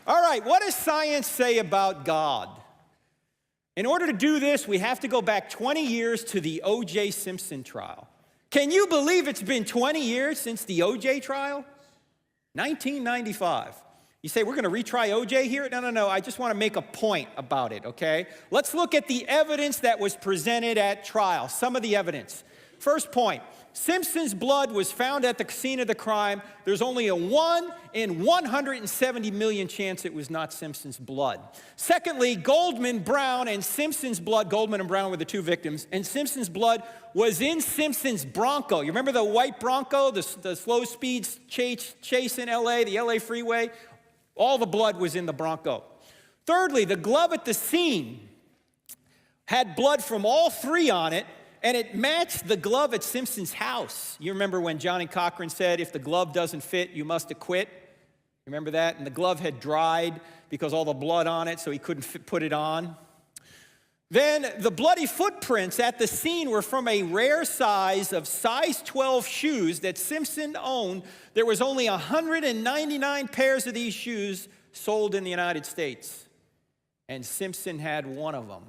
All right, what does science say about God? In order to do this, we have to go back 20 years to the O.J. Simpson trial. Can you believe it's been 20 years since the O.J. trial? 1995. You say, we're going to retry O.J. here? No. I just want to make a point about it, okay? Let's look at the evidence that was presented at trial, some of the evidence. First point, Simpson's blood was found at the scene of the crime. There's only a 1 in 170 million chance it was not Simpson's blood. Secondly, Goldman, Brown, and Simpson's blood, Goldman and Brown were the two victims, and Simpson's blood was in Simpson's Bronco. You remember the white Bronco, the slow speed chase in LA, the LA freeway? All the blood was in the Bronco. Thirdly, the glove at the scene had blood from all three on it, and it matched the glove at Simpson's house. You remember when Johnny Cochran said, if the glove doesn't fit, you must acquit? Remember that? And the glove had dried because all the blood on it, so he couldn't put it on. Then the bloody footprints at the scene were from a rare size of size 12 shoes that Simpson owned. There was only 199 pairs of these shoes sold in the United States, and Simpson had one of them.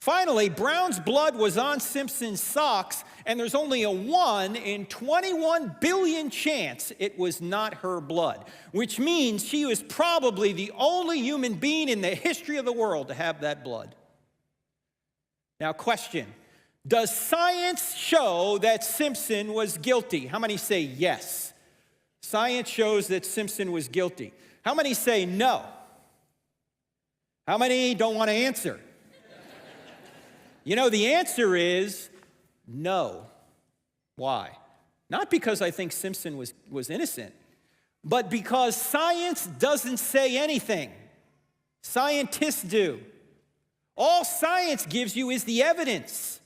Finally, Brown's blood was on Simpson's socks, and there's only a 1 in 21 billion chance it was not her blood, which means she was probably the only human being in the history of the world to have that blood. Now, question, does science show that Simpson was guilty? How many say yes? Science shows that Simpson was guilty. How many say no? How many don't want to answer? You know, the answer is no. Why? Not because I think Simpson was innocent, but because science doesn't say anything. Scientists do. All science gives you is the evidence.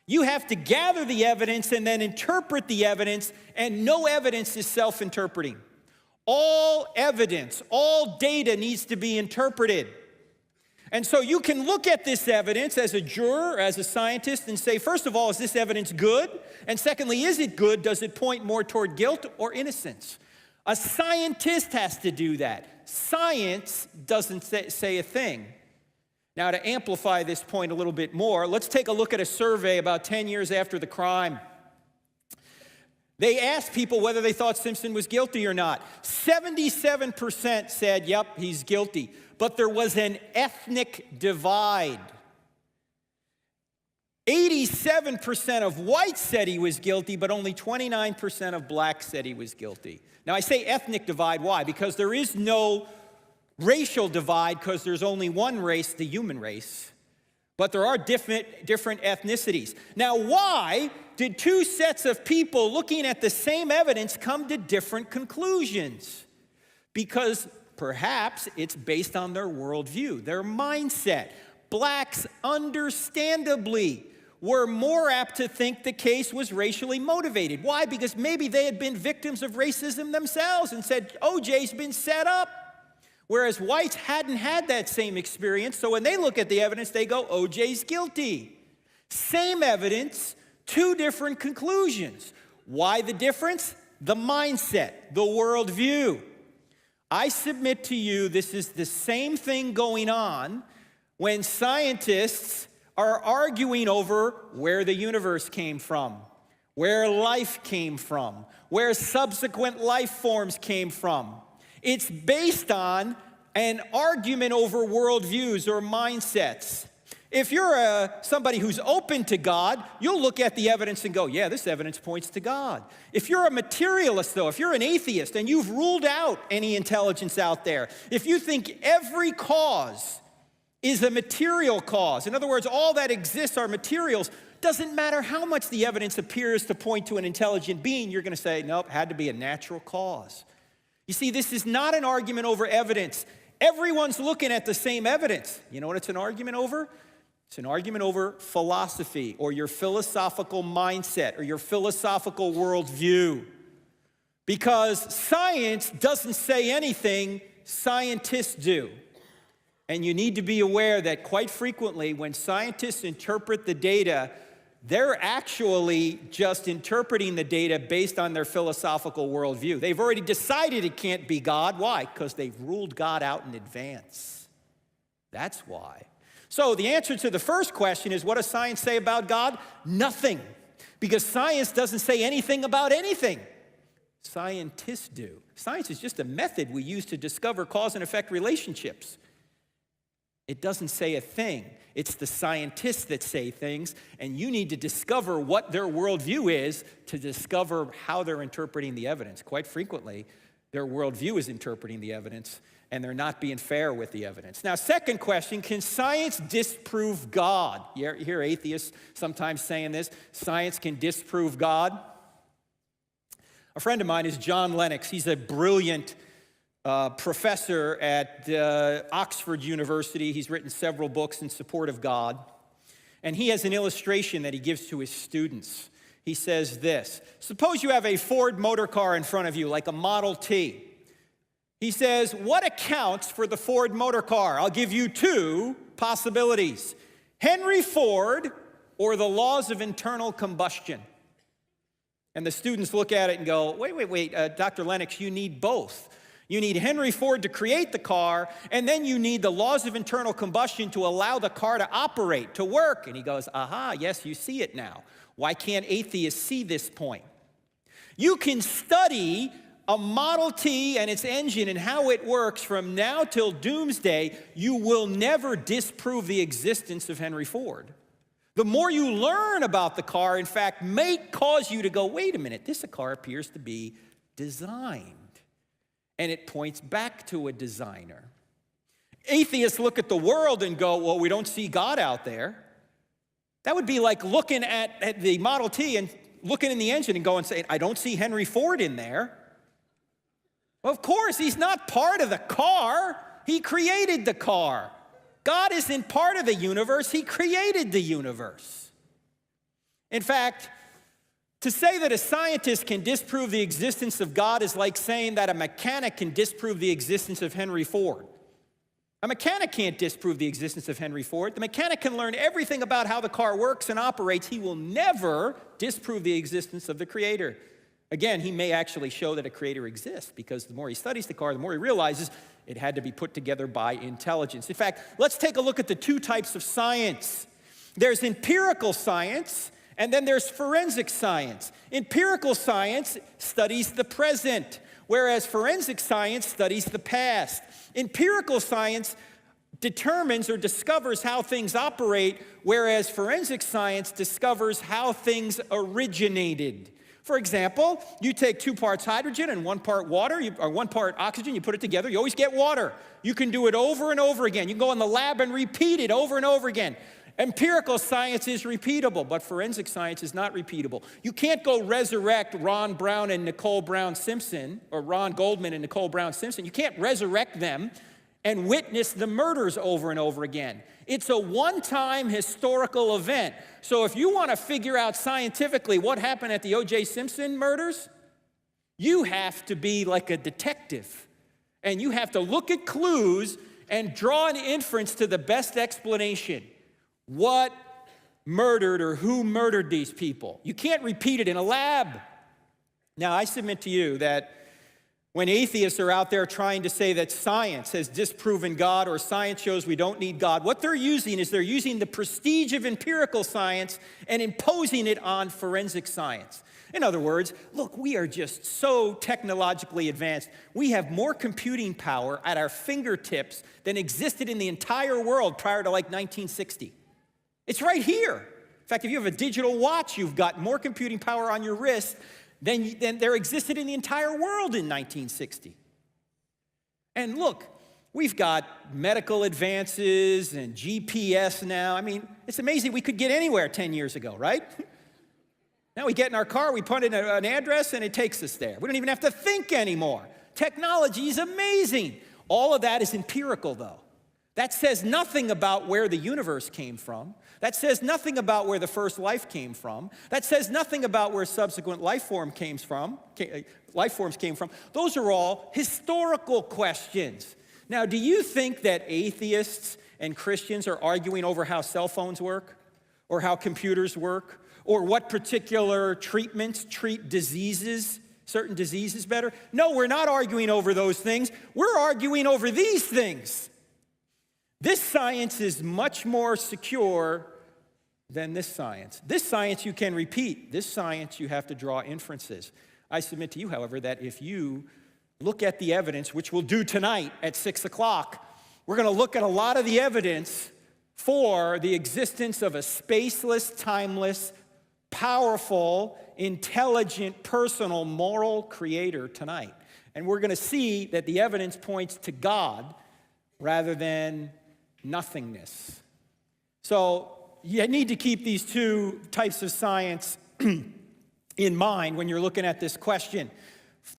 You have to gather the evidence and then interpret the evidence, and no evidence is self-interpreting. All evidence, all data needs to be interpreted. And so you can look at this evidence as a juror, as a scientist, and say, first of all, is this evidence good? And secondly, is it good? Does it point more toward guilt or innocence? A scientist has to do that. Science doesn't say a thing. Now, to amplify this point a little bit more, let's take a look at a survey about 10 years after the crime. They asked people whether they thought Simpson was guilty or not. 77% said, yep, he's guilty. But there was an ethnic divide. 87% of whites said he was guilty, but only 29% of blacks said he was guilty. Now, I say ethnic divide, why? Because there is no racial divide, because there's only one race, the human race. But there are different ethnicities. Now, why did two sets of people looking at the same evidence come to different conclusions? Because perhaps it's based on their worldview, their mindset. Blacks, understandably, were more apt to think the case was racially motivated. Why? Because maybe they had been victims of racism themselves and said, OJ's been set up. Whereas whites hadn't had that same experience, so when they look at the evidence, they go, OJ's guilty. Same evidence, two different conclusions. Why the difference? The mindset, the worldview. I submit to you this is the same thing going on when scientists are arguing over where the universe came from, where life came from, where subsequent life forms came from. It's based on an argument over worldviews or mindsets. If you're somebody who's open to God, you'll look at the evidence and go, yeah, this evidence points to God. If you're a materialist, though, if you're an atheist and you've ruled out any intelligence out there, if you think every cause is a material cause, in other words, all that exists are materials, doesn't matter how much the evidence appears to point to an intelligent being, you're going to say, nope, had to be a natural cause. You see, this is not an argument over evidence. Everyone's looking at the same evidence. You know what it's an argument over? It's an argument over philosophy or your philosophical mindset or your philosophical worldview. Because science doesn't say anything, scientists do. And you need to be aware that quite frequently when scientists interpret the data, They're actually just interpreting the data based on their philosophical worldview. They've already decided it can't be God. Why? Because they've ruled God out in advance. That's why. So the answer to the first question is, what does science say about God? Nothing. Because science doesn't say anything about anything. Scientists do. Science is just a method we use to discover cause and effect relationships. It doesn't say a thing. It's the scientists that say things, and you need to discover what their worldview is to discover how they're interpreting the evidence. Quite frequently, their worldview is interpreting the evidence, and they're not being fair with the evidence. Now, second question, can science disprove God? You hear atheists sometimes saying this, science can disprove God. A friend of mine is John Lennox. He's a brilliant professor at Oxford University. He's written several books in support of God. And he has an illustration that he gives to his students. He says this: suppose you have a Ford motor car in front of you, like a Model T. He says, what accounts for the Ford motor car? I'll give you two possibilities: Henry Ford or the laws of internal combustion. And the students look at it and go, wait, Dr. Lennox, you need both. You need Henry Ford to create the car, and then you need the laws of internal combustion to allow the car to operate, to work. And he goes, aha, yes, you see it now. Why can't atheists see this point? You can study a Model T and its engine and how it works from now till doomsday. You will never disprove the existence of Henry Ford. The more you learn about the car, in fact, may cause you to go, wait a minute, this car appears to be designed. And it points back to a designer. Atheists look at the world and go, well, we don't see God out there. That would be like looking at the Model T and looking in the engine and going and saying, I don't see Henry Ford in there. Well, of course, he's not part of the car. He created the car. God isn't part of the universe. He created the universe. In fact, to say that a scientist can disprove the existence of God is like saying that a mechanic can disprove the existence of Henry Ford. A mechanic can't disprove the existence of Henry Ford. The mechanic can learn everything about how the car works and operates. He will never disprove the existence of the creator. Again, he may actually show that a creator exists, because the more he studies the car, the more he realizes it had to be put together by intelligence. In fact, let's take a look at the two types of science. There's empirical science, and then there's forensic science. Empirical science studies the present, whereas forensic science studies the past. Empirical science determines or discovers how things operate, whereas forensic science discovers how things originated. For example, you take 2 parts hydrogen and 1 part water, or 1 part oxygen, you put it together, you always get water. You can do it over and over again. You can go in the lab and repeat it over and over again. Empirical science is repeatable, but forensic science is not repeatable. You can't go resurrect Ron Brown and Nicole Brown Simpson, or Ron Goldman and Nicole Brown Simpson. You can't resurrect them and witness the murders over and over again. It's a one-time historical event. So if you want to figure out scientifically what happened at the O.J. Simpson murders, you have to be like a detective. And you have to look at clues and draw an inference to the best explanation. What murdered or who murdered these people? You can't repeat it in a lab. Now, I submit to you that when atheists are out there trying to say that science has disproven God or science shows we don't need God, what they're using is they're using the prestige of empirical science and imposing it on forensic science. In other words, look, we are just so technologically advanced. We have more computing power at our fingertips than existed in the entire world prior to like 1960. It's right here. In fact, if you have a digital watch, you've got more computing power on your wrist than there existed in the entire world in 1960. And look, we've got medical advances and GPS now. I mean, it's amazing we could get anywhere 10 years ago, right? Now we get in our car, we put in an address, and it takes us there. We don't even have to think anymore. Technology is amazing. All of that is empirical, though. That says nothing about where the universe came from. That says nothing about where the first life came from. That says nothing about where subsequent life forms came from. Those are all historical questions. Now, do you think that atheists and Christians are arguing over how cell phones work, or how computers work, or what particular treatments treat diseases, certain diseases better. No, we're not arguing over those things. We're arguing over these things. This science is much more secure than this science. This science you can repeat. This science you have to draw inferences. I submit to you, however, that if you look at the evidence, which we'll do tonight at 6 o'clock, we're going to look at a lot of the evidence for the existence of a spaceless, timeless, powerful, intelligent, personal, moral creator tonight. And we're going to see that the evidence points to God rather than nothingness. So you need to keep these two types of science in mind when you're looking at this question.